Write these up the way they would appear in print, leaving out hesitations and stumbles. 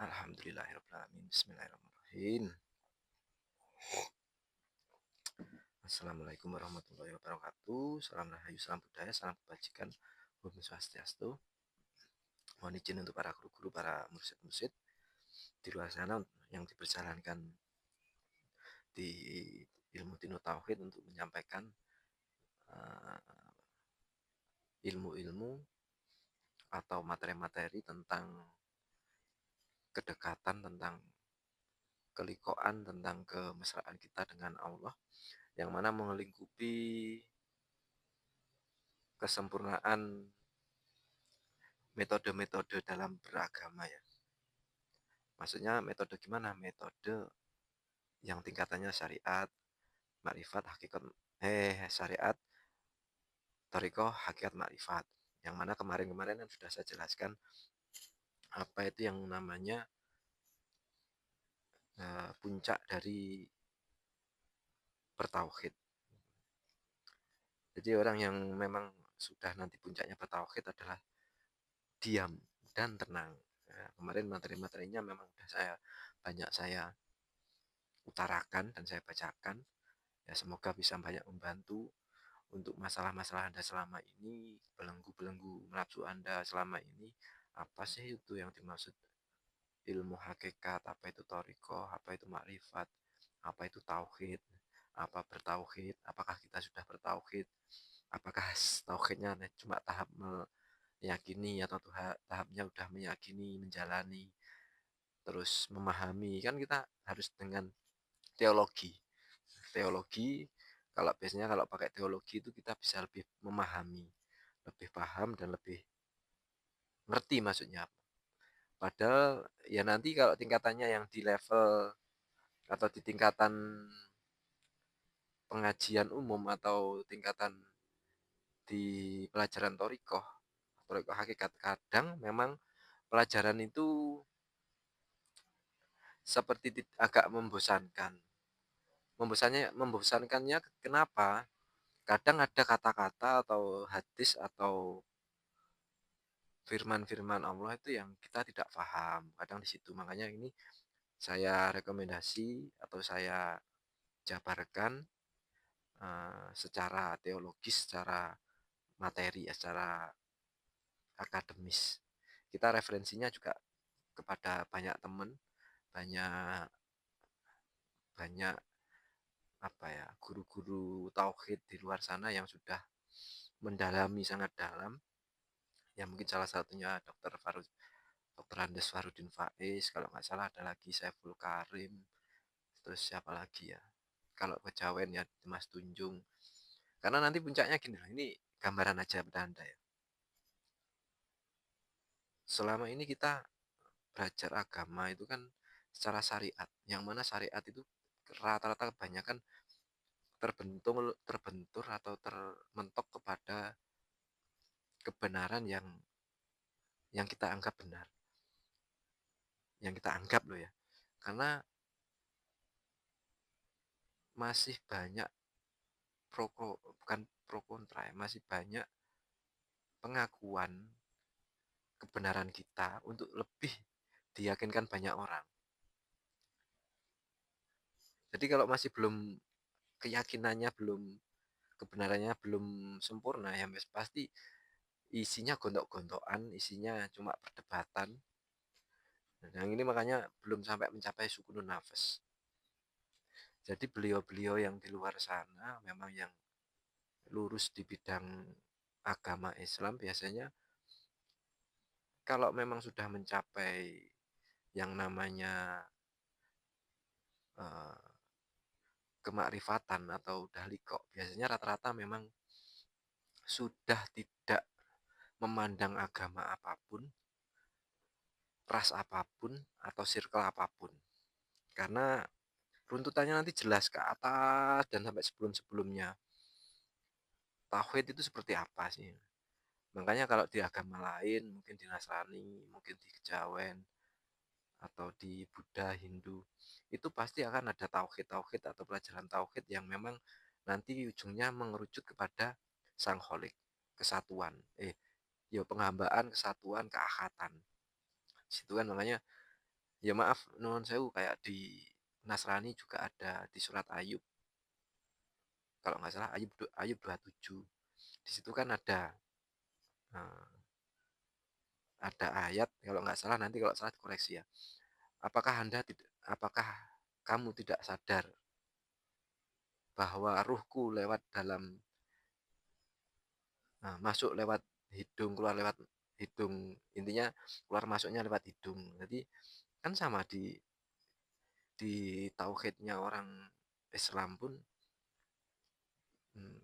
Alhamdulillahirrahmanirrahim. Bismillahirrahmanirrahim. Assalamualaikum warahmatullahi wabarakatuh. Salam rahayu, salam budaya, salam kebajikan. Om Swastiastu. Mohon izin untuk para guru-guru, para mursyid-mursyid di luar sana yang diperjalankan di ilmu Tinu Tauhid untuk menyampaikan uh, ilmu-ilmu atau materi-materi tentang kedekatan, tentang kelikoan, tentang kemesraan kita dengan Allah, yang mana melingkupi kesempurnaan metode-metode dalam beragama ya. Maksudnya metode gimana? Metode yang tingkatannya syariat, makrifat, hakikat, syariat, thariqah, hakikat, makrifat. Yang mana kemarin-kemarin kan sudah saya jelaskan apa itu yang namanya puncak dari bertauhid. Jadi orang yang memang sudah nanti puncaknya bertauhid adalah diam dan tenang. Nah, kemarin materi-materinya memang sudah banyak saya utarakan dan saya bacakan. Ya, semoga bisa banyak membantu untuk masalah-masalah Anda selama ini, belenggu-belenggu nafsu Anda selama ini. Apa sih itu yang dimaksud ilmu hakikat, apa itu thariqah, apa itu makrifat, apa itu tauhid, apa bertauhid, apakah kita sudah bertauhid, apakah tauhidnya cuma tahap meyakini atau tahapnya udah meyakini, menjalani, terus memahami. Kan kita harus dengan teologi. Teologi, kalau biasanya kalau pakai teologi itu kita bisa lebih memahami, lebih paham dan lebih ngerti maksudnya apa. Padahal ya nanti kalau tingkatannya yang di level atau di tingkatan pengajian umum atau tingkatan di pelajaran torikoh hakikat, kadang memang pelajaran itu seperti agak membosankan. Membosankannya kenapa? Kadang ada kata-kata atau hadis atau firman-firman Allah itu yang kita tidak paham. Kadang di situ. Makanya ini saya rekomendasi atau saya jabarkan secara teologis, secara materi, secara akademis. Kita referensinya juga kepada banyak teman, banyak banyak apa ya, guru-guru tauhid di luar sana yang sudah mendalami sangat dalam. Ya mungkin salah satunya Dr. Andes Farudin Faiz, kalau nggak salah ada lagi Saiful Karim, terus siapa lagi ya? Kalau kejawen ya Mas Tunjung. Karena nanti puncaknya gini loh, ini gambaran aja bercanda ya. Selama ini kita belajar agama itu kan secara syariat, yang mana syariat itu rata-rata kebanyakan terbentur atau termentok kepada kebenaran yang kita anggap benar, yang kita anggap loh ya. Karena masih banyak bukan pro kontra ya, masih banyak pengakuan kebenaran kita untuk lebih diyakinkan banyak orang. Jadi kalau masih belum keyakinannya belum kebenarannya belum sempurna ya pasti isinya gontok-gontokan, isinya cuma perdebatan. Nah, yang ini makanya belum sampai mencapai sukunun nafas. Jadi beliau-beliau yang di luar sana memang yang lurus di bidang agama Islam biasanya kalau memang sudah mencapai yang namanya uh, kemakrifatan atau daliko, biasanya rata-rata memang sudah tidak memandang agama apapun, ras apapun, atau circle apapun. Karena runtutannya nanti jelas ke atas dan sampai sebelum-sebelumnya. Tauhid itu seperti apa sih? Makanya kalau di agama lain, mungkin di Nasrani, mungkin di Kejawen, atau di Buddha, Hindu, itu pasti akan ada tauhid-tauhid atau pelajaran tauhid yang memang nanti ujungnya mengerucut kepada Sang Kholik, kesatuan. Ya penghambaan, kesatuan, keahatan. Situ kan makanya Ya maaf, nuwun sewu, kayak di Nasrani juga ada di surat Ayub, kalau nggak salah Ayub 27. Di situ kan eh, ada ayat, kalau nggak salah, nanti kalau salah dikoreksi ya. Apakah kamu tidak sadar bahwa ruhku lewat dalam masuk lewat hidung, keluar lewat hidung, intinya keluar masuknya lewat hidung. Jadi kan sama di tauhidnya orang Islam pun,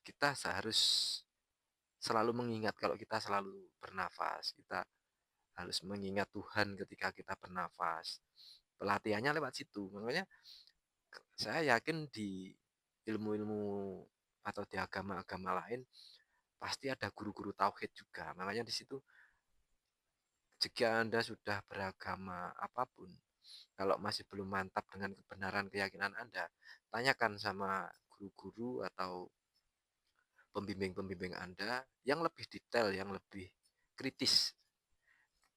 kita seharus selalu mengingat kalau kita selalu bernafas, kita harus mengingat Tuhan ketika kita bernafas. Pelatihannya lewat situ. Makanya saya yakin di ilmu-ilmu atau di agama-agama lain pasti ada guru-guru tauhid juga. Makanya di situ, jika Anda sudah beragama apapun, kalau masih belum mantap dengan kebenaran keyakinan Anda, tanyakan sama guru-guru atau pembimbing-pembimbing Anda yang lebih detail, yang lebih kritis,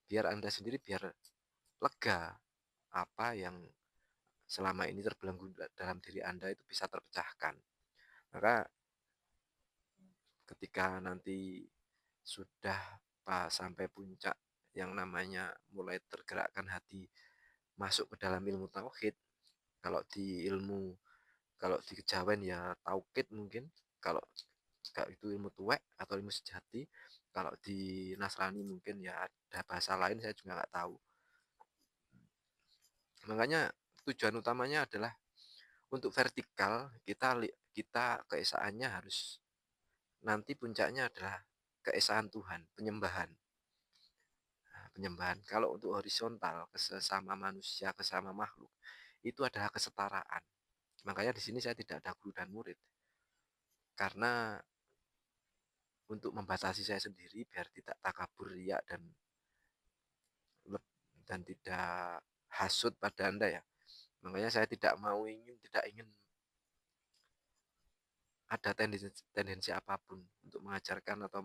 biar Anda sendiri biar lega, apa yang selama ini terbelenggu dalam diri Anda itu bisa terpecahkan. Maka ketika nanti sudah pas sampai puncak yang namanya mulai tergerakkan hati masuk ke dalam ilmu tauhid, kalau di ilmu, kalau di kejawen ya tauhid mungkin, kalau itu ilmu tuwek atau ilmu sejati, kalau di Nasrani mungkin ya ada bahasa lain, saya juga nggak tahu. Makanya tujuan utamanya adalah untuk vertikal, kita keesaannya harus, nanti puncaknya adalah keesaan Tuhan, penyembahan. Nah, penyembahan. Kalau untuk horizontal, ke sesama manusia, ke sesama makhluk, itu adalah kesetaraan. Makanya di sini saya tidak ada guru dan murid. Karena untuk membatasi saya sendiri biar tidak takabur, riak, dan tidak hasut pada Anda ya. Makanya saya tidak ingin ada tendensi apapun untuk mengajarkan atau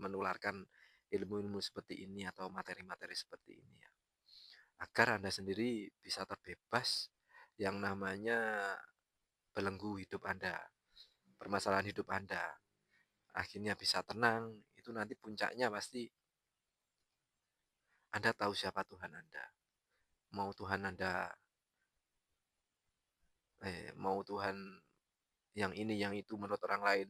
menularkan ilmu-ilmu seperti ini atau materi-materi seperti ini ya. Agar Anda sendiri bisa terbebas yang namanya belenggu hidup Anda, permasalahan hidup Anda. Akhirnya bisa tenang, itu nanti puncaknya pasti Anda tahu siapa Tuhan Anda. Mau Tuhan Anda, mau Tuhan yang ini, yang itu menurut orang lain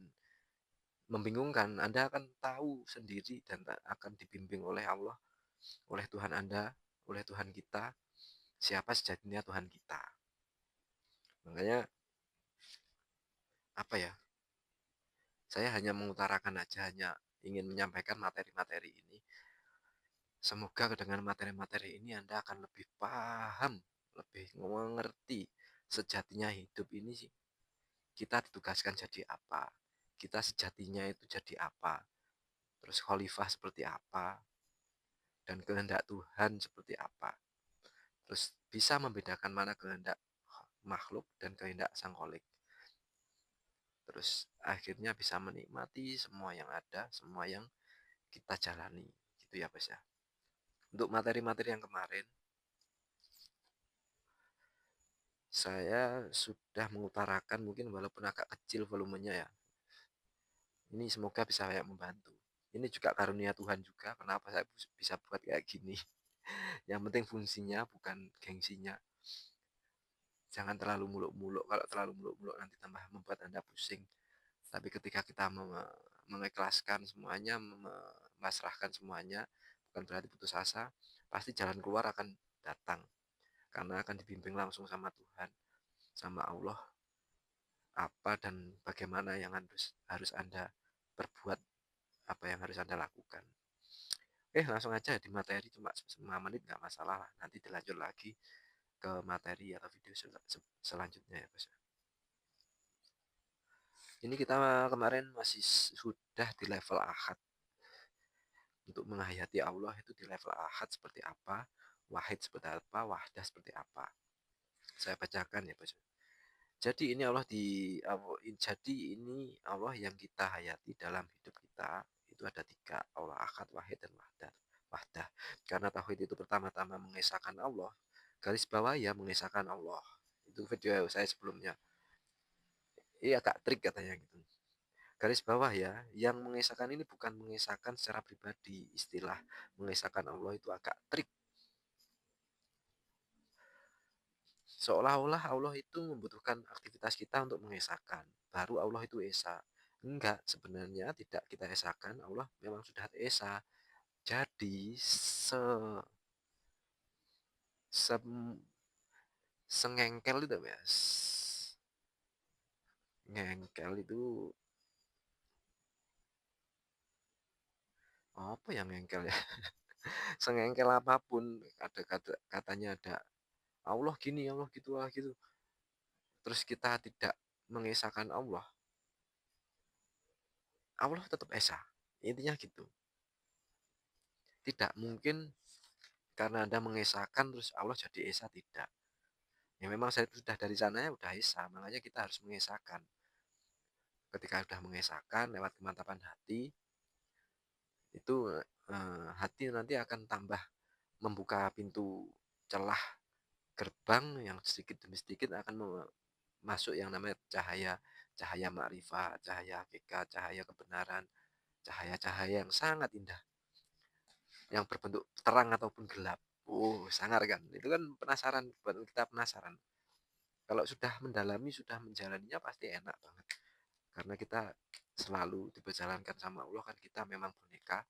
membingungkan, Anda akan tahu sendiri dan akan dibimbing oleh Allah, oleh Tuhan Anda, oleh Tuhan kita, siapa sejatinya Tuhan kita. Makanya apa ya? Saya hanya mengutarakan aja, hanya ingin menyampaikan materi-materi ini. Semoga dengan materi-materi ini Anda akan lebih paham, lebih mengerti sejatinya hidup ini sih. Kita ditugaskan jadi apa? Kita sejatinya itu jadi apa? Terus khalifah seperti apa? Dan kehendak Tuhan seperti apa? Terus bisa membedakan mana kehendak makhluk dan kehendak sang kholik. Terus akhirnya bisa menikmati semua yang ada, semua yang kita jalani. Gitu ya, Bos ya. Untuk materi-materi yang kemarin, saya sudah mengutarakan, mungkin walaupun agak kecil volumenya ya. Ini semoga bisa kayak membantu. Ini juga karunia Tuhan juga, kenapa saya bisa buat kayak gini. Yang penting fungsinya, bukan gengsinya. Jangan terlalu muluk-muluk. Kalau terlalu muluk-muluk nanti tambah membuat Anda pusing. Tapi ketika kita mengikhlaskan semuanya, memasrahkan semuanya, bukan berarti putus asa, pasti jalan keluar akan datang. Karena akan dibimbing langsung sama Tuhan, sama Allah, apa dan bagaimana yang harus Anda perbuat, apa yang harus Anda lakukan. Langsung aja di materi, cuma 5 menit nggak masalah lah. Nanti dilanjut lagi ke materi atau video selanjutnya ya, Bos. Ini kita kemarin masih sudah di level ahad. Untuk menghayati Allah itu di level ahad seperti apa, wahid seperti apa, wahdah seperti apa. Saya bacakan ya, Bos. Jadi ini Allah yang kita hayati dalam hidup kita itu ada 3, Allah ahad, wahid, dan wahdah. Karena tauhid itu pertama-tama mengesahkan Allah, garis bawah ya mengesahkan Allah. Itu video saya sebelumnya. Iya agak trik katanya gitu. Garis bawah ya, yang mengesahkan ini bukan mengesahkan secara pribadi. Istilah mengesahkan Allah itu agak trik. Seolah-olah Allah itu membutuhkan aktivitas kita untuk mengesahkan. Baru Allah itu esa. Enggak, sebenarnya tidak kita esahkan. Allah memang sudah esa. Jadi se sengengkel itu ya. Ngengkel itu apa yang ngengkel ya? Sengengkel apapun ada katanya ada Allah gini, Allah gitu, Allah gitu. Terus kita tidak mengesahkan Allah, Allah tetap esa. Intinya gitu. Tidak mungkin karena Anda mengesahkan terus Allah jadi esa, tidak. Ya memang saya sudah dari sana ya udah esa, makanya kita harus mengesahkan. Ketika sudah mengesahkan lewat kemantapan hati, itu hati nanti akan tambah membuka pintu celah gerbang yang sedikit demi sedikit akan masuk yang namanya cahaya, cahaya makrifat, cahaya hakikat, cahaya kebenaran, cahaya-cahaya yang sangat indah, yang berbentuk terang ataupun gelap. Oh, sangar kan? Itu kan penasaran, buat kita penasaran. Kalau sudah mendalami, sudah menjalaninya pasti enak banget. Karena kita selalu diperjalankan sama Allah kan, kita memang boneka,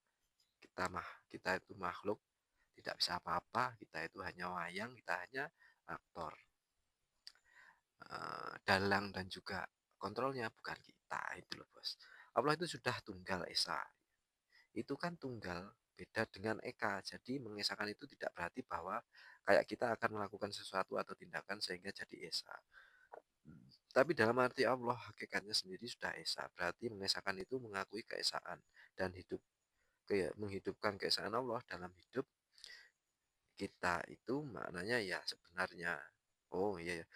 kita itu makhluk, tidak bisa apa-apa, kita itu hanya wayang, kita hanya aktor. Dalang dan juga kontrolnya bukan kita, itu loh bos. Allah itu sudah tunggal esa, itu kan tunggal, beda dengan eka. Jadi mengesahkan itu tidak berarti bahwa kayak kita akan melakukan sesuatu atau tindakan sehingga jadi esa. Tapi dalam arti Allah hakikatnya sendiri sudah esa, berarti mengesahkan itu mengakui keesaan dan hidup, kayak menghidupkan keesaan Allah dalam hidup kita. Itu maknanya ya sebenarnya, oh iya ya,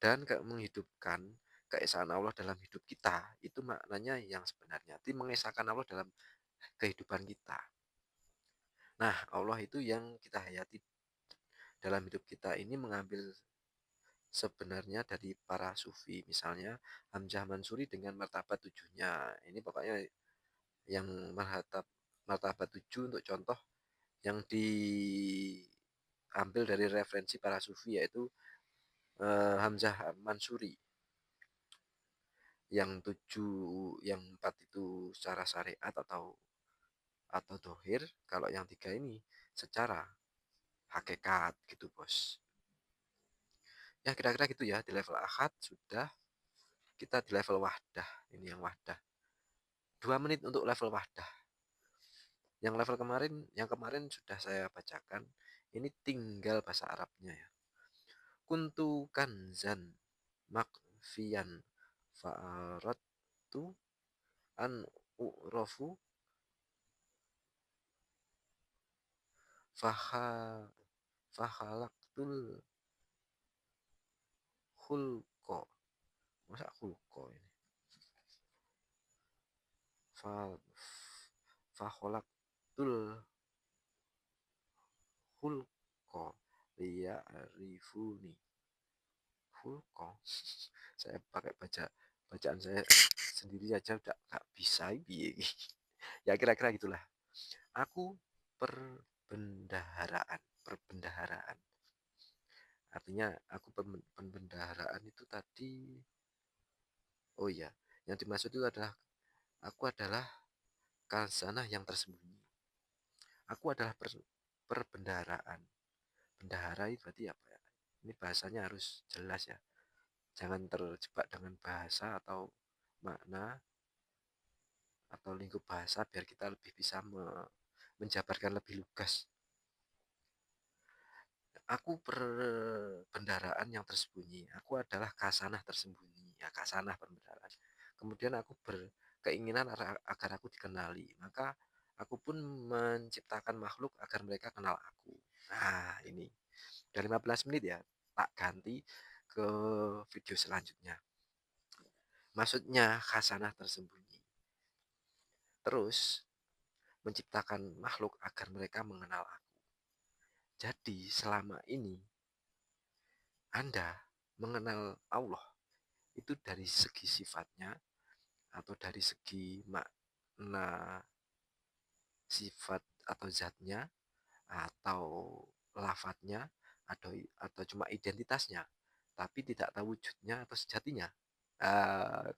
dan menghidupkan keesaan Allah dalam hidup kita, itu maknanya yang sebenarnya. Itu mengesahkan Allah dalam kehidupan kita. Nah, Allah itu yang kita hayati dalam hidup kita ini mengambil sebenarnya dari para sufi. Misalnya Hamzah Mansuri dengan martabat tujuhnya. Ini pokoknya yang martabat tujuh untuk contoh yang diambil dari referensi para sufi, yaitu Hamzah Mansuri. Yang tujuh, yang empat itu secara syariat atau dohir. Kalau yang tiga ini secara hakikat gitu bos. Ya kira-kira gitu ya, di level ahad sudah, kita di level wahdah. Ini yang wahdah, 2 menit untuk level wahdah. Yang level kemarin, yang kemarin sudah saya bacakan, ini tinggal bahasa Arabnya ya. Kuntu kanzan makfian fa'aradtu an u'rafu faha fahalaktul khulko. Masa khulko ini? Fa fahalaktul khulko liya'rifuni. Khulko. Saya pakai bacaan saya sendiri aja udah gak bisa ini. Ya kira-kira gitulah. Aku perbendaharaan. Artinya aku perbendaharaan itu tadi, oh iya, yang dimaksud itu adalah aku adalah khazanah yang tersembunyi. Aku adalah perbendaharaan. Bendahara itu berarti apa ya? Ini bahasanya harus jelas ya. Jangan terjebak dengan bahasa atau makna atau lingkup bahasa, biar kita lebih bisa menjabarkan lebih lugas. Aku perbendaharaan yang tersembunyi. Aku adalah kasanah tersembunyi. Ya, kasanah perbendaharaan. Kemudian aku berkeinginan agar aku dikenali. Maka aku pun menciptakan makhluk agar mereka kenal aku. Nah, ini. Udah 15 menit ya. Tak ganti ke video selanjutnya. Maksudnya khasanah tersembunyi. Terus menciptakan makhluk agar mereka mengenal aku. Jadi selama ini Anda mengenal Allah itu dari segi sifatnya atau dari segi makna sifat atau zatnya atau lafadznya atau cuma identitasnya, tapi tidak tahu wujudnya atau sejatinya.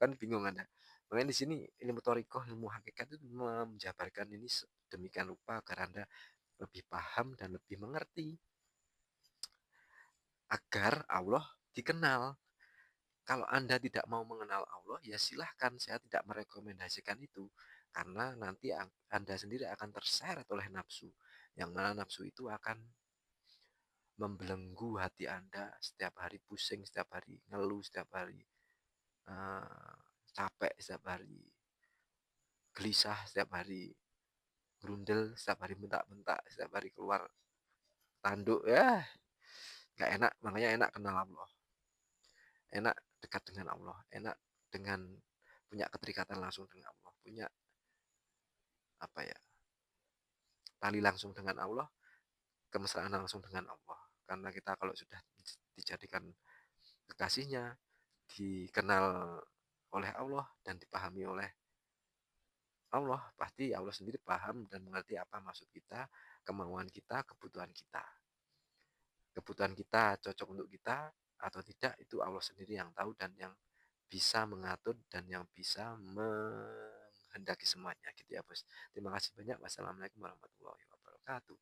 Kan bingung Anda. Makanya di sini ilmu thoriqoh, ilmu hakikat itu menjabarkan ini demikian rupa agar Anda lebih paham dan lebih mengerti agar Allah dikenal. Kalau Anda tidak mau mengenal Allah, ya silahkan, saya tidak merekomendasikan itu. Karena nanti Anda sendiri akan terseret oleh nafsu. Yang mana nafsu itu akan membelenggu hati Anda, setiap hari pusing, setiap hari ngeluh, setiap hari uh, capek, setiap hari gelisah, setiap hari grundel, setiap hari bentak-bentak, setiap hari keluar tanduk. Ya nggak enak. Makanya enak kenal Allah, enak dekat dengan Allah, enak dengan punya keterikatan langsung dengan Allah, punya apa ya, tali langsung dengan Allah, kemesraan langsung dengan Allah. Karena kita kalau sudah dijadikan kekasihnya, dikenal oleh Allah dan dipahami oleh Allah, pasti Allah sendiri paham dan mengerti apa maksud kita, kemauan kita, kebutuhan kita. Kebutuhan kita cocok untuk kita atau tidak, itu Allah sendiri yang tahu dan yang bisa mengatur dan yang bisa menghendaki semuanya gitu ya bos. Terima kasih banyak. Wassalamualaikum warahmatullahi wabarakatuh.